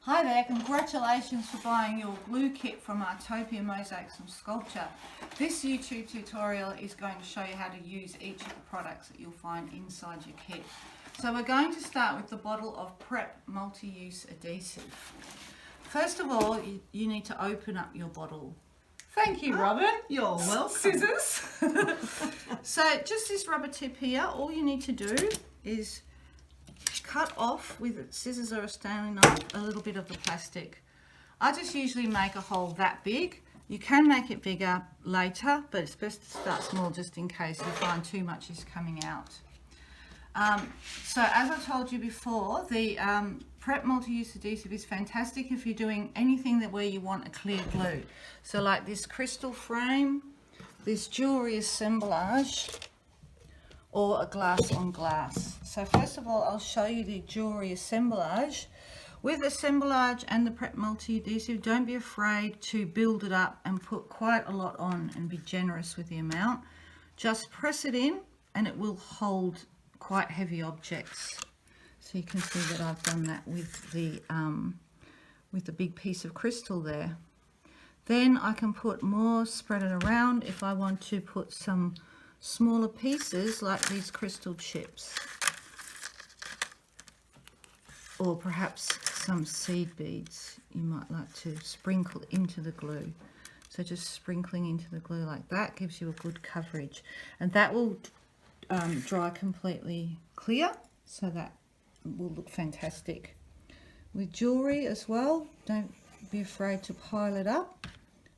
Hi there, congratulations for buying your glue kit from Optima Mosaics and Sculpture. This YouTube tutorial is going to show you how to use each of the products that you'll find inside your kit. So we're going to start with the bottle of Prep multi-use adhesive. First of all, you need to open up your bottle. Thank you, Robin. You're welcome. Scissors. So just this rubber tip here, all you need to do is cut off with scissors or a Stanley knife a little bit of the plastic. I just usually make a hole that big. You can make it bigger later, but it's best to start small just in case you find too much is coming out. So as I told you before, the Prep multi-use adhesive is fantastic if you're doing anything where you want a clear glue. So like this crystal frame, this jewellery assemblage, or a glass on glass. So first of all, I'll show you the jewellery assemblage. With assemblage and the Prep multi-adhesive, don't be afraid to build it up and put quite a lot on and be generous with the amount. Just press it in and it will hold quite heavy objects. So you can see that I've done that with the big piece of crystal there. Then I can put more, spread it around if I want to put some smaller pieces like these crystal chips, or perhaps some seed beads you might like to sprinkle into the glue. So just sprinkling into the glue like that gives you a good coverage, and that will dry completely clear, so that will look fantastic. With jewellery as well, don't be afraid to pile it up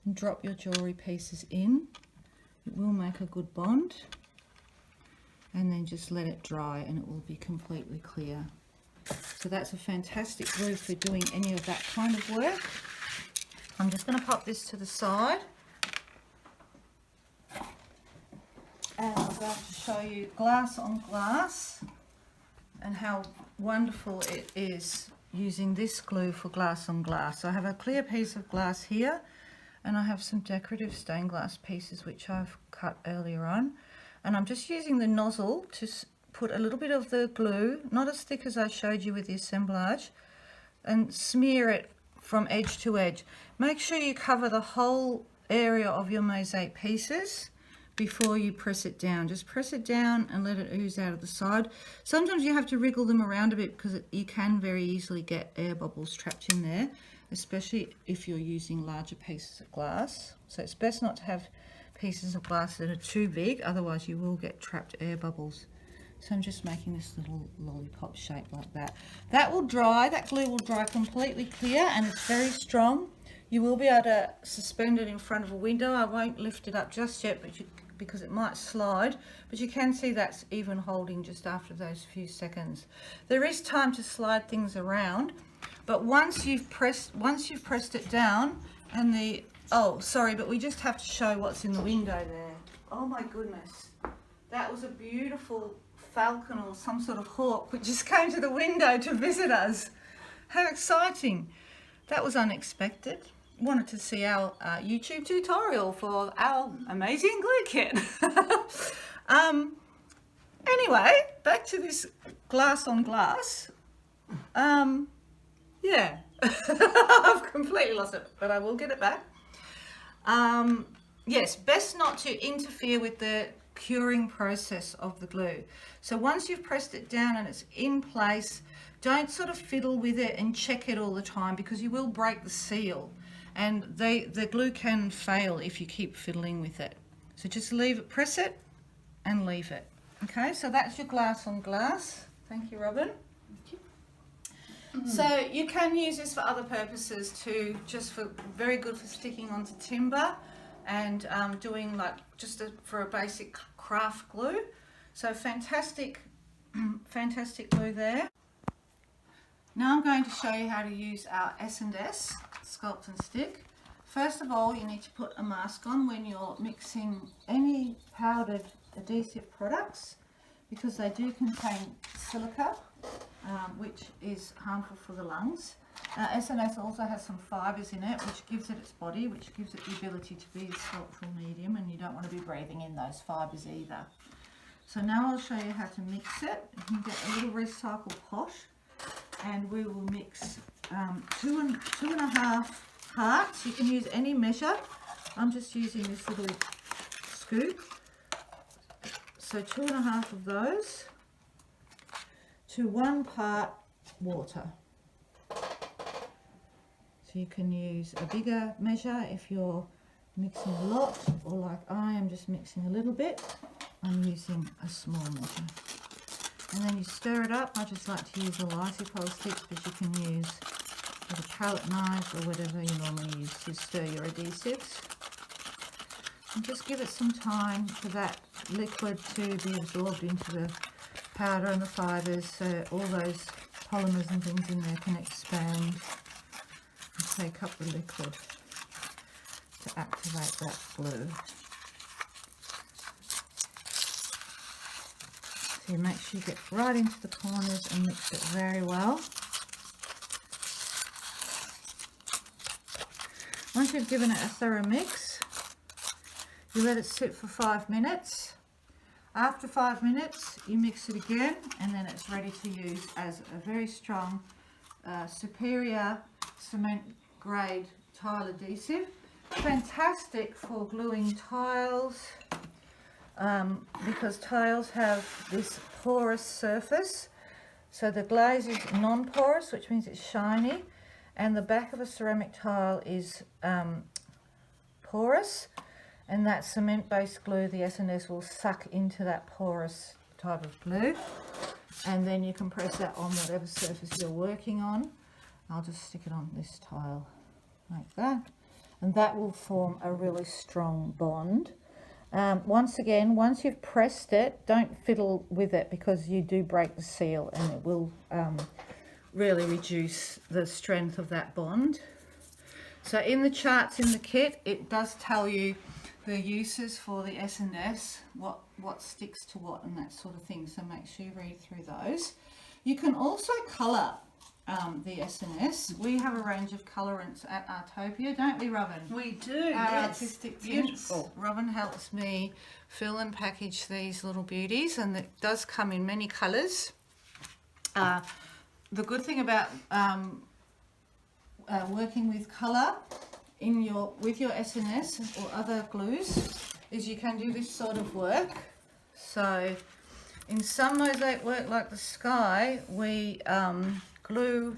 and drop your jewellery pieces in. It will make a good bond, and then just let it dry and it will be completely clear. So that's a fantastic glue for doing any of that kind of work. I'm just going to pop this to the side, and I'm going to show you glass on glass and how wonderful it is using this glue for glass on glass. So I have a clear piece of glass here, and I have some decorative stained glass pieces which I've cut earlier on, and I'm just using the nozzle to put a little bit of the glue, not as thick as I showed you with the assemblage, and smear it from edge to edge. Make sure you cover the whole area of your mosaic pieces before you press it down. Just press it down and let it ooze out of the side. Sometimes you have to wriggle them around a bit because you can very easily get air bubbles trapped in there, especially if you're using larger pieces of glass. So it's best not to have pieces of glass that are too big, otherwise you will get trapped air bubbles. So I'm just making this little lollipop shape like that. That will dry, that glue will dry completely clear, and it's very strong. You will be able to suspend it in front of a window. I won't lift it up just yet, but because it might slide, but you can see that's even holding just after those few seconds. There is time to slide things around, but once you've pressed it down, and but we just have to show what's in the window there. Oh my goodness, that was a beautiful falcon or some sort of hawk which just came to the window to visit us. How exciting. That was unexpected. Wanted to see our YouTube tutorial for our amazing glue kit. Anyway, back to this glass on glass. Yeah, I've completely lost it, but I will get it back. Yes, best not to interfere with the curing process of the glue. So once you've pressed it down and it's in place, don't sort of fiddle with it and check it all the time, because you will break the seal, and the glue can fail if you keep fiddling with it. So just leave it, press it and leave it. Okay, so that's your glass on glass. Thank you, Robin. So you can use this for other purposes too, very good for sticking onto timber and doing like for a basic craft glue. So fantastic, fantastic glue there. Now I'm going to show you how to use our S&S Sculpt and Stick. First of all, you need to put a mask on when you're mixing any powdered adhesive products, because they do contain silica, which is harmful for the lungs. S&S also has some fibres in it, which gives it its body, which gives it the ability to be a sculptural medium, and you don't want to be breathing in those fibres either. So now I'll show you how to mix it. You can get a little recycled pot, and we will mix two and a half hearts. You can use any measure. I'm just using this little scoop. So 2 1/2 of those to 1 part water. So you can use a bigger measure if you're mixing a lot, or like I am just mixing a little bit, I'm using a small measure. And then you stir it up. I just like to use a lysopol stick, but you can use with a palette knife or whatever you normally use to stir your adhesives. And just give it some time for that liquid to be absorbed into the powder and the fibres, so all those polymers and things in there can expand and take up the liquid to activate that glue. So you make sure you get right into the corners and mix it very well. Once you've given it a thorough mix, you let it sit for 5 minutes. After 5 minutes, you mix it again, and then it's ready to use as a very strong, superior cement grade tile adhesive. Fantastic for gluing tiles, because tiles have this porous surface. So the glaze is non-porous, which means it's shiny, and the back of a ceramic tile is porous, and that cement-based glue, the S&S, will suck into that porous type of glue, and then you can press that on whatever surface you're working on. I'll just stick it on this tile like that, and that will form a really strong bond. Once again, once you've pressed it, don't fiddle with it, because you do break the seal and it will really reduce the strength of that bond. So in the charts in the kit, it does tell you the uses for the S&S, what sticks to what and that sort of thing, so make sure you read through those. You can also colour the S&S. We have a range of colorants at Artopia, don't we, Robin? We do, Our yes. artistic Beautiful. tints. Robin helps me fill and package these little beauties, and it does come in many colours. The good thing about working with colour with your S&S or other glues is you can do this sort of work. So in some mosaic work like the sky, we glue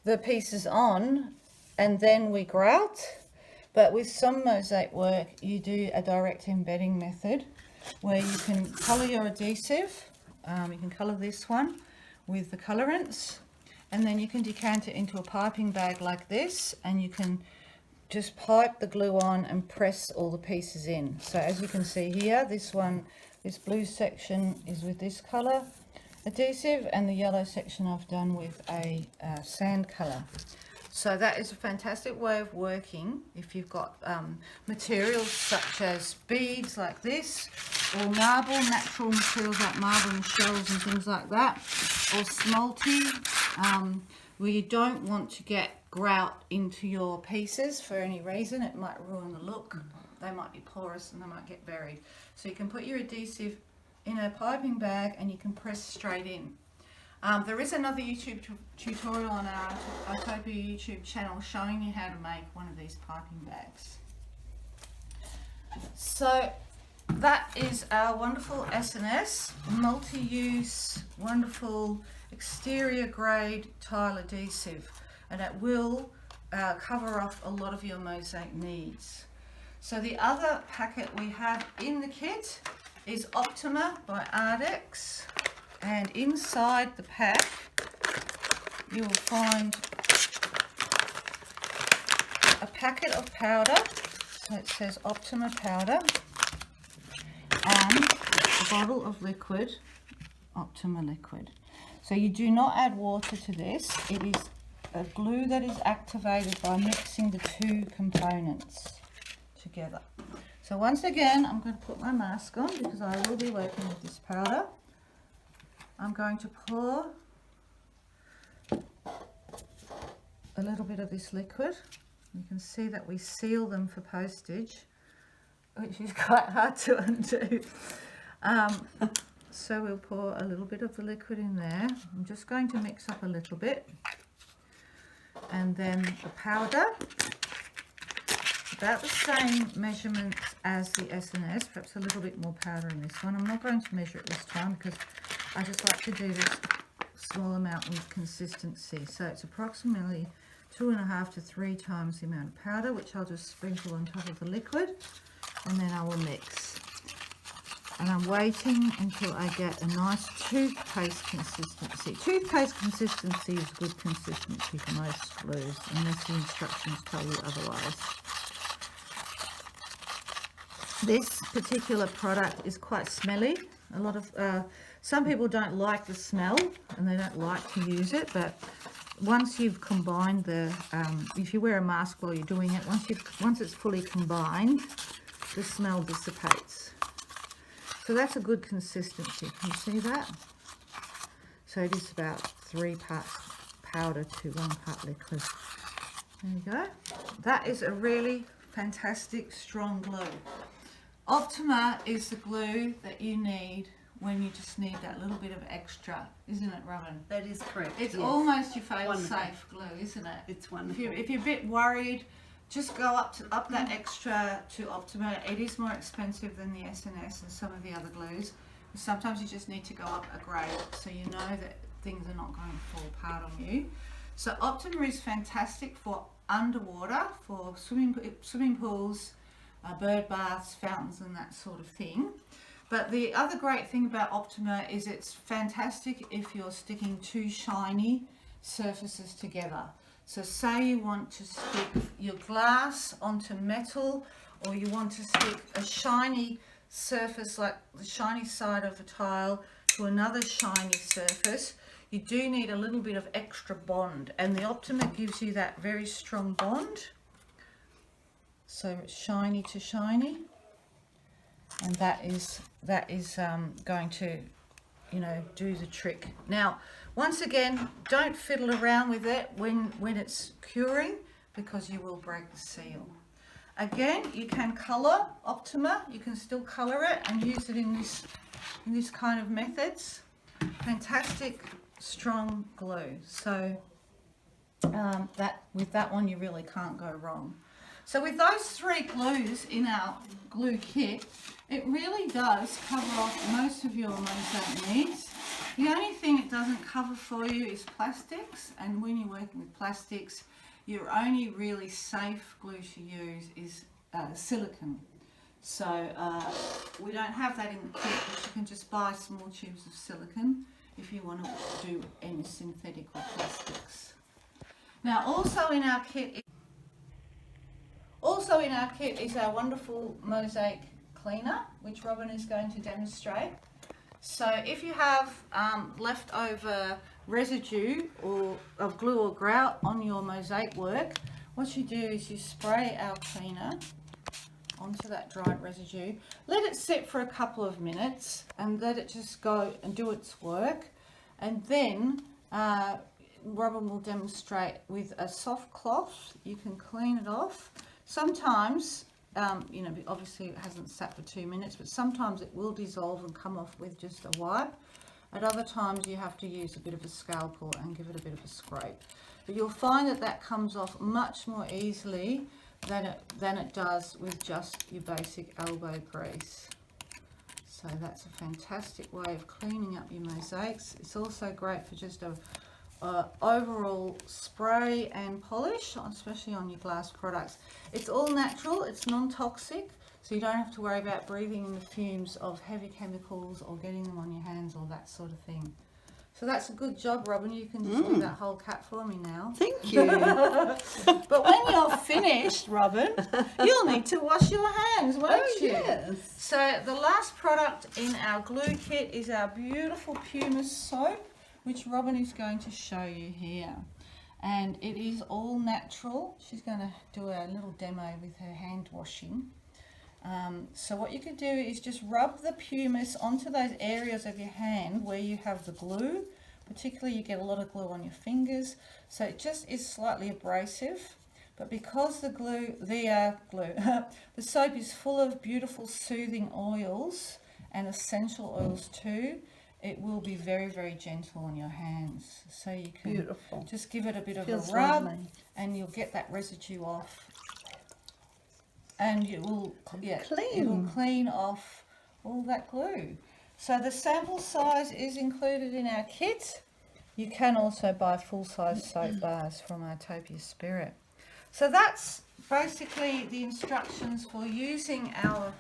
the pieces on and then we grout, but with some mosaic work you do a direct embedding method where you can colour your adhesive. You can colour this one with the colorants, and then you can decant it into a piping bag like this, and you can just pipe the glue on and press all the pieces in. So as you can see here, this blue section is with this colour adhesive, and the yellow section I've done with a sand colour. So that is a fantastic way of working if you've got materials such as beads like this, or marble, natural materials like marble and shells and things like that, or smalty, where you don't want to get grout into your pieces for any reason. It might ruin the look. They might be porous and they might get buried. So you can put your adhesive in a piping bag and you can press straight in. There is another YouTube tutorial on our Optima YouTube channel showing you how to make one of these piping bags. So that is our wonderful S&S, multi-use, wonderful exterior grade tile adhesive, and it will cover off a lot of your mosaic needs. So the other packet we have in the kit is Optima by Ardex, and inside the pack you will find a packet of powder, so it says Optima powder, and a bottle of liquid, Optima liquid. So you do not add water to this. It is a glue that is activated by mixing the two components together. So once again, I'm going to put my mask on because I will be working with this powder. I'm going to pour a little bit of this liquid. You can see that we seal them for postage, which is quite hard to undo. So we'll pour a little bit of the liquid in there. I'm just going to mix up a little bit. and then the powder. About the same measurements as the S&S, perhaps a little bit more powder in this one. I'm not going to measure it this time because I just like to do this small amount with consistency. So it's approximately 2.5 to 3 times the amount of powder, which I'll just sprinkle on top of the liquid, and then I will mix. And I'm waiting until I get a nice toothpaste consistency. Toothpaste consistency is good consistency for most glues, unless the instructions tell you otherwise. This particular product is quite smelly. A lot of some people don't like the smell and they don't like to use it, but once you've combined the if you wear a mask while you're doing it, once it's fully combined, the smell dissipates. So that's a good consistency. Can you see that? So it is about 3 parts powder to 1 part liquid. There you go. That is a really fantastic strong glue. Optima is the glue that you need when you just need that little bit of extra, isn't it, Robin? That is correct. It's yes. almost your fail-safe glue, isn't it? It's wonderful. If you're a bit worried, just go up that extra to Optima. It is more expensive than the S&S and some of the other glues. Sometimes you just need to go up a grade so you know that things are not going to fall apart on you. So Optima is fantastic for underwater, for swimming pools, bird baths, fountains and that sort of thing. But the other great thing about Optima is it's fantastic if you're sticking 2 shiny surfaces together. So say you want to stick your glass onto metal, or you want to stick a shiny surface like the shiny side of the tile to another shiny surface, you do need a little bit of extra bond, and the Optima gives you that very strong bond. So it's shiny to shiny, and that is going to, you know, do the trick. Now, once again, don't fiddle around with it when it's curing, because you will break the seal. Again, you can colour Optima. You can still colour it and use it in this kind of methods. Fantastic strong glue. So with that one, you really can't go wrong. So with those 3 glues in our glue kit, it really does cover off most of your mosaic needs. The only thing it doesn't cover for you is plastics, and when you're working with plastics, your only really safe glue to use is silicone. So we don't have that in the kit, but you can just buy small tubes of silicone if you want to do any synthetic or plastics. Now also in our kit is our wonderful Mosaic Cleaner, which Robin is going to demonstrate. So if you have leftover residue of glue or grout on your mosaic work, what you do is you spray our cleaner onto that dried residue, let it sit for a couple of minutes and let it just go and do its work, and then Robin will demonstrate with a soft cloth. You can clean it off. Sometimes, you know, obviously it hasn't sat for 2 minutes, but sometimes it will dissolve and come off with just a wipe. At other times you have to use a bit of a scalpel and give it a bit of a scrape. But you'll find that that comes off much more easily than it does with just your basic elbow grease. So that's a fantastic way of cleaning up your mosaics. It's also great for just a overall spray and polish, especially on your glass products. It's all natural, it's non-toxic, so you don't have to worry about breathing in the fumes of heavy chemicals or getting them on your hands or that sort of thing. So that's a good job, Robin. You can just do that whole cat for me now. Thank you. But when you're finished, Robin, you'll need to wash your hands, won't you? Yes. So the last product in our glue kit is our beautiful pumice soap, which Robin is going to show you here. And it is all natural. She's going to do a little demo with her hand washing. So what you could do is just rub the pumice onto those areas of your hand where you have the glue. Particularly you get a lot of glue on your fingers, so it just is slightly abrasive. But because the soap is full of beautiful soothing oils and essential oils too, it will be very, very gentle on your hands. So you can Beautiful. just give it a bit of Feels a rub, lovely. and you'll get that residue off. And it will, yeah, Clean. it will clean off all that glue. So the sample size is included in our kit. You can also buy full-size soap bars from Optima Spirit. So that's basically the instructions for using our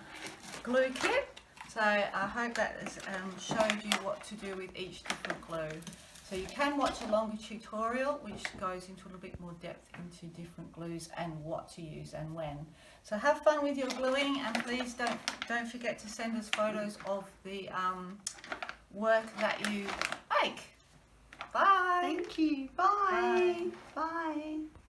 glue kit. So I hope that has showed you what to do with each different glue. So you can watch a longer tutorial which goes into a little bit more depth into different glues and what to use and when. So have fun with your gluing, and please don't forget to send us photos of the work that you make. Bye. Thank you. Bye. Bye. Bye.